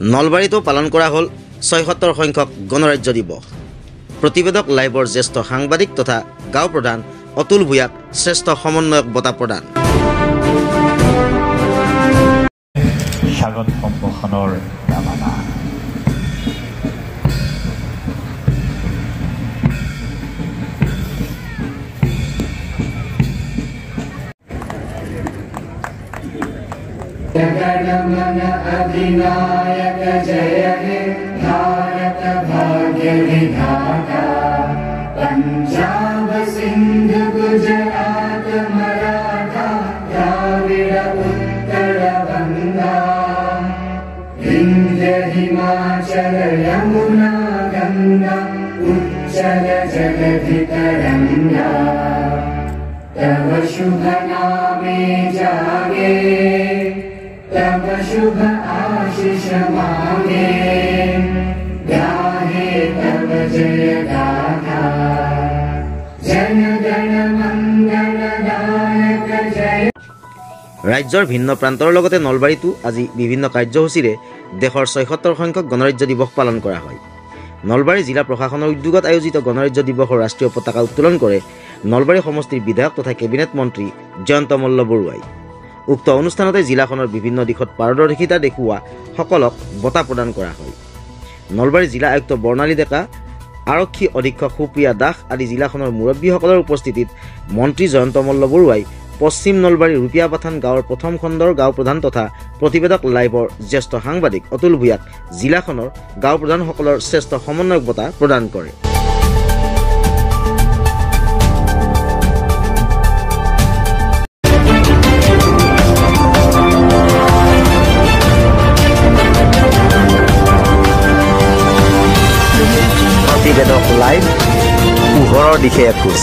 নলবাৰীতো পালন কৰা হ'ল ৭৬ সংখ্যক গণৰাজ্য দিৱস। প্ৰতিবেদক লাইভৰ জ্যেষ্ঠ সাংবাদিক তথা গাঁও প্ৰধান অতুল ভূঞাক শ্ৰেষ্ঠ সমন্বয়ক বঁটা প্ৰদান। স্বাগত সম্ভাষণৰ কামনা। जगन्मन अधिनायक जय हे भारत भाग्य विधाता पंजाब सिंध गुजरात मराठा द्राविड़ उत्कल गंगा विंध्य हिमाचल यमुना गंगा उच्चल जगधि तरंगा तव शुभ नामे जागे तब शुभ आशीष मांगे गाहे तब जय गाथा जन गण मंगल दायक जय। ৰাজ্যৰ ভিন্ন প্ৰান্তৰ লগতে নলবাৰীতো আজি বিভিন্ন কাৰ্যসূচীৰে দেশৰ ৭৬ সংখ্যক গণৰাজ্য দিৱস পালন কৰা হয়। নলবাৰী জিলা প্ৰশাসনৰ উদ্যোগত আয়োজিত গণৰাজ্য দিৱসৰ ৰাষ্ট্ৰীয় পতাকা উত্তোলন কৰে নলবাৰী সমষ্টিৰ বিধায়ক তথা কেবিনেট মন্ত্ৰী জয়ন্ত মল্ল বৰুৱাই। উক্ত অনুষ্ঠানতে জিলাখনৰ বিভিন্ন দিশত পাৰদৰ্শিতা দেখুওৱা সকলক বঁটা প্ৰদান কৰা হয়। নলবাৰী জিলা আয়ুক্ত বৰ্ণালী ডেকা, আৰক্ষী অধীক্ষক সুপ্ৰিয়া দাস আদি জিলাখনৰ মুৰব্বীসকলৰ উপস্থিতিত মন্ত্ৰী জয়ন্ত মল্ল বৰুৱাই পশ্চিম নলবাৰীৰ ৰূপিয়াপাথান গাঁৱৰ প্ৰথম খণ্ডৰ গাঁও প্ৰধান তথা প্ৰতিবেদক লাইভৰ জ্যেষ্ঠ সাংবাদিক অতুল ভূঞাক জিলাখনৰ গাঁও প্ৰধানসকলৰ শ্ৰেষ্ঠ সমন্বয়ক বঁটা প্ৰদান কৰে। প্ৰতিবেদক লাইভ পোহৰৰ দিশে এখোজ।